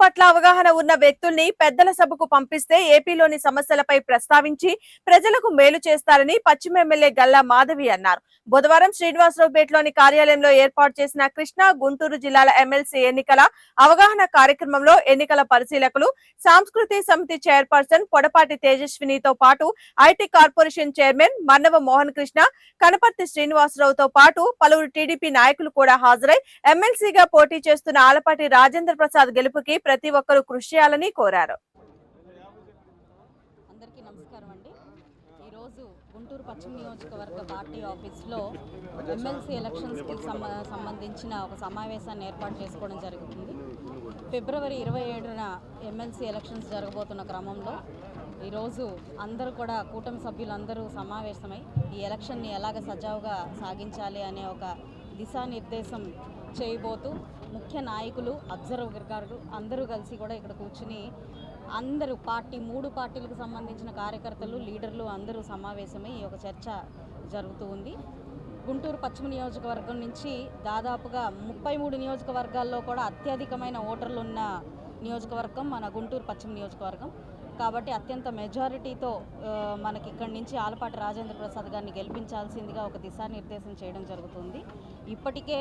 పట్ల అవగాహన ఉన్న వ్యక్తుల్ని పెద్దల సభకు పంపిస్తే ఏపీలోని సమస్యలపై ప్రస్తావించి ప్రజలకు మేలు చేస్తారని పశ్చిమ ఎమ్మెల్యే గల్లా మాధవి అన్నారు. బుధవారం శ్రీనివాసరావుపేటలోని కార్యాలయంలో ఏర్పాటు చేసిన కృష్ణా గుంటూరు జిల్లాల ఎమ్మెల్సీ ఎన్నికల అవగాహన కార్యక్రమంలో ఎన్నికల పరిశీలకులు, సాంస్కృతిక సమితి చైర్పర్సన్ పొడపాటి తేజస్వినితో పాటు IT corporation chairman Mannava Mohan Krishna, Kanaparthi శ్రీనివాసరావుతో పాటు పలువురు టీడీపీ నాయకులు కూడా హాజరై ఎమ్మెల్సీగా పోటీ చేస్తున్న ఆలపాటి రాజేంద్ర ప్రసాద్ గెలుపుకి ప్రతి ఒక్కరూ కృషి చేయాలని కోరారు. అందరికీ నమస్కారం అండి. ఈరోజు గుంటూరు పశ్చిమ నియోజకవర్గ పార్టీ ఆఫీస్లో ఎమ్మెల్సీ ఎలక్షన్స్కి సంబంధించిన ఒక సమావేశాన్ని ఏర్పాటు చేసుకోవడం జరుగుతుంది. ఫిబ్రవరి 27న ఎమ్మెల్సీ ఎలక్షన్స్ జరగబోతున్న క్రమంలో ఈరోజు అందరూ కూడా కూటమి సభ్యులందరూ సమావేశమై ఈ ఎలక్షన్ని ఎలాగ సజావుగా సాగించాలి అనే ఒక దిశానిర్దేశం చేయబోతూ ముఖ్య నాయకులు, అబ్జర్వర్ గారు అందరూ కలిసి కూడా ఇక్కడ కూర్చుని అందరూ మూడు పార్టీలకు సంబంధించిన కార్యకర్తలు, లీడర్లు అందరూ సమావేశమై ఈ ఒక చర్చ జరుగుతూ ఉంది. గుంటూరు పశ్చిమ నియోజకవర్గం నుంచి దాదాపుగా 33 నియోజకవర్గాల్లో కూడా అత్యధికమైన ఓటర్లు ఉన్న నియోజకవర్గం మన గుంటూరు పశ్చిమ నియోజకవర్గం. కాబట్టి అత్యంత మెజారిటీతో మనకి ఇక్కడి నుంచి ఆలపాటి రాజేంద్ర ప్రసాద్ గారిని గెలిపించాల్సిందిగా ఒక దిశానిర్దేశం చేయడం జరుగుతుంది. ఇప్పటికే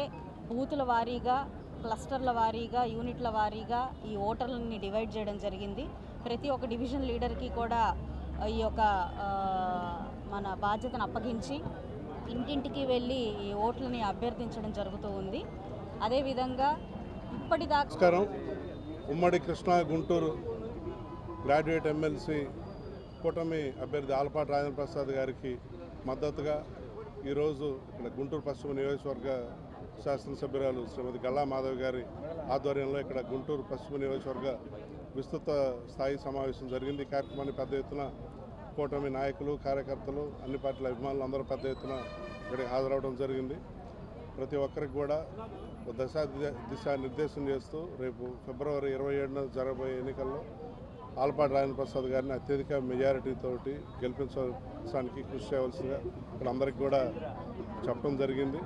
బూతుల వారీగా, క్లస్టర్ల వారీగా, యూనిట్ల వారీగా ఈ ఓటర్లని డివైడ్ చేయడం జరిగింది. ప్రతి ఒక్క డివిజన్ లీడర్కి కూడా ఈ యొక్క మన బాధ్యతను అప్పగించి ఇంటింటికి వెళ్ళి ఈ ఓట్లని అభ్యర్థించడం జరుగుతూ ఉంది. అదేవిధంగా ఇప్పటిదాకా ఉమ్మడి కృష్ణా గుంటూరు గ్రాడ్యుయేట్ ఎమ్మెల్సీ కూటమి అభ్యర్థి ఆలపాటి రాజేంద్ర ప్రసాద్ గారికి మద్దతుగా ఈరోజు ఇక్కడ గుంటూరు పశ్చిమ నియోజకవర్గ శాసనసభ్యురాలు శ్రీమతి గల్లా మాధవి గారి ఆధ్వర్యంలో ఇక్కడ గుంటూరు పశ్చిమ నియోజకవర్గ విస్తృత స్థాయి సమావేశం జరిగింది. ఈ కార్యక్రమాన్ని పెద్ద ఎత్తున కూటమి నాయకులు, కార్యకర్తలు, అన్ని పార్టీల అభిమానులు అందరూ పెద్ద ఎత్తున ఇక్కడికి హాజరవడం జరిగింది. ప్రతి ఒక్కరికి కూడా దిశానిర్దేశం చేస్తూ రేపు ఫిబ్రవరి 27న జరగబోయే ఎన్నికల్లో ఆలపాటి రాజేంద్ర ప్రసాద్ గారిని అత్యధిక మెజారిటీతోటి గెలిపించడానికి కృషి చేయవలసిందిగా ఇక్కడ అందరికీ కూడా చెప్పడం జరిగింది.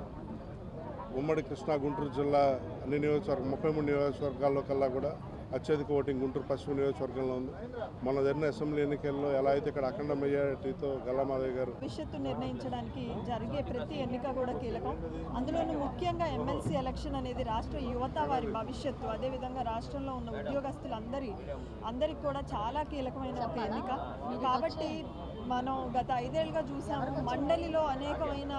ఉమ్మడి కృష్ణా గుంటూరు జిల్లా అన్ని 33 నియోజకవర్గాల్లో కల్లా కూడా అత్యధిక ఓటింగ్ గుంటూరు పశ్చిమ నియోజకవర్గంలో ఉంది. మొన్న జరిగిన అసెంబ్లీ ఎన్నికల్లో ఎలా అయితే ఇక్కడ అఖండ మెజారిటీతో గల్లా మాధవి గారు భవిష్యత్తు నిర్ణయించడానికి జరిగే ప్రతి ఎన్నిక కూడా కీలకం. అందులోనూ ముఖ్యంగా ఎమ్మెల్సీ ఎలక్షన్ అనేది రాష్ట్ర యువత వారి భవిష్యత్తు, అదేవిధంగా రాష్ట్రంలో ఉన్న ఉద్యోగస్తులందరికీ కూడా చాలా కీలకమైన ఒక ఎన్నిక. కాబట్టి మనం గత 5 ఏళ్ళుగా చూసాము, మండలిలో అనేకమైన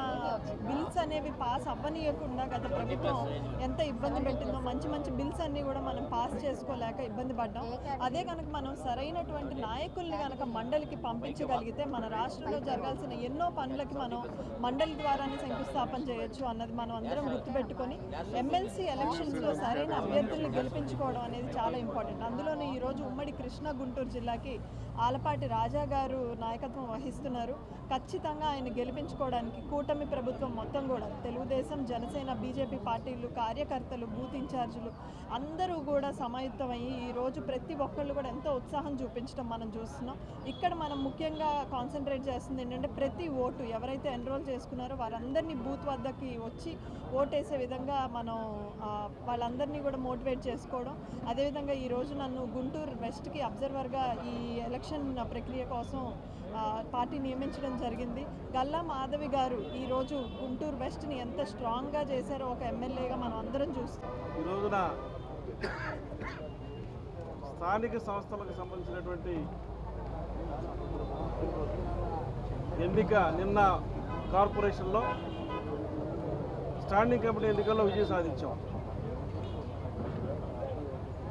బిల్స్ అనేవి పాస్ అవ్వనీయకుండా గత ప్రభుత్వం ఎంత ఇబ్బంది పెట్టిందో. మంచి బిల్స్ అన్నీ కూడా మనం పాస్ చేసుకోలేక ఇబ్బంది పడ్డాం. అదే కనుక మనం సరైనటువంటి నాయకుల్ని కనుక మండలికి పంపించగలిగితే మన రాష్ట్రంలో జరగాల్సిన ఎన్నో పనులకి మనం మండలి ద్వారానే శంకుస్థాపన చేయొచ్చు అన్నది మనం అందరం గుర్తుపెట్టుకొని ఎమ్మెల్సీ ఎలక్షన్స్లో సరైన అభ్యర్థుల్ని గెలిపించుకోవడం అనేది చాలా ఇంపార్టెంట్. అందులోనూ ఈరోజు ఉమ్మడి కృష్ణా గుంటూరు జిల్లాకి ఆలపాటి రాజా గారు నాయకత్వం వహిస్తున్నారు. ఖచ్చితంగా ఆయన గెలిపించుకోవడానికి కూటమి ప్రభుత్వం మొత్తం కూడా తెలుగుదేశం, జనసేన, బీజేపీ పార్టీలు, కార్యకర్తలు, బూత్ ఇన్ఛార్జీలు అందరూ కూడా సమాయుత్తమయ్యి ఈరోజు ప్రతి ఒక్కళ్ళు కూడా ఎంతో ఉత్సాహం చూపించడం మనం చూస్తున్నాం. ఇక్కడ మనం ముఖ్యంగా కాన్సన్ట్రేట్ చేస్తుంది ఏంటంటే ప్రతి ఓటు ఎవరైతే ఎన్రోల్ చేసుకున్నారో వారందరినీ బూత్ వద్దకి వచ్చి ఓటేసే విధంగా మనం వాళ్ళందరినీ కూడా మోటివేట్ చేసుకోవడం. అదేవిధంగా ఈరోజు నన్ను గుంటూరు వెస్ట్కి అబ్జర్వర్గా ఈ ఎలక్షన్ ప్రక్రియ కోసం పార్టీ నియమించడం జరిగింది. గల్లా మాధవి గారు ఈరోజు గుంటూరు వెస్ట్ని ఎంత స్ట్రాంగ్గా చేశారో ఒక ఎమ్మెల్యేగా మనం అందరం చూస్తాం. ఈ రోజున స్థానిక సంస్థలకు సంబంధించినటువంటి ఎన్నిక నిన్న కార్పొరేషన్లో స్టాండింగ్ కమిటీ ఎన్నికల్లో విజయం సాధించాం.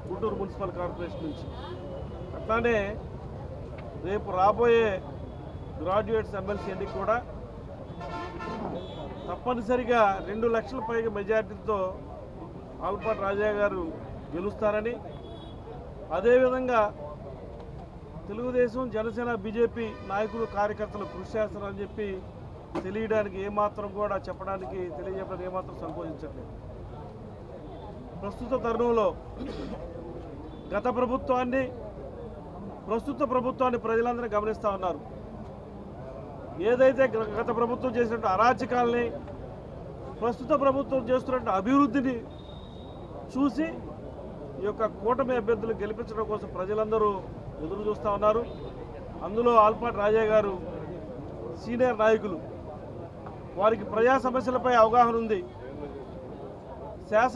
గుంటూరు మున్సిపల్ కార్పొరేషన్ నుంచి అట్లానే రేపు రాబోయే గ్రాడ్యుయేట్స్ ఎమ్మెల్సీ ఎన్నిక కూడా తప్పనిసరిగా 2 లక్షల పైగా మెజార్టీతో ఆలపాటి రాజా గారు గెలుస్తారని, అదేవిధంగా తెలుగుదేశం, జనసేన, బీజేపీ నాయకులు, కార్యకర్తలు కృషి చేస్తారని చెప్పి తెలియడానికి ఏమాత్రం కూడా తెలియజెప్పడానికి ఏమాత్రం సంకోచించట్లేదు. ప్రస్తుత తరుణంలో ప్రస్తుత ప్రభుత్వాన్ని ప్రజలందరూ గమనిస్తూ ఉన్నారు. ఏదైతే గత ప్రభుత్వం చేసినట్టు అరాచకాలని, ప్రస్తుత ప్రభుత్వం చేస్తున్న అభివృద్ధిని చూసి ఈ యొక్క కూటమి అభ్యర్థులు గెలిపించడం కోసం ప్రజలందరూ ఎదురు చూస్తూ ఉన్నారు. అందులో ఆల్పాటి రాజా గారు సీనియర్ నాయకులు, వారికి ప్రజా సమస్యలపై అవగాహన ఉంది. శాసన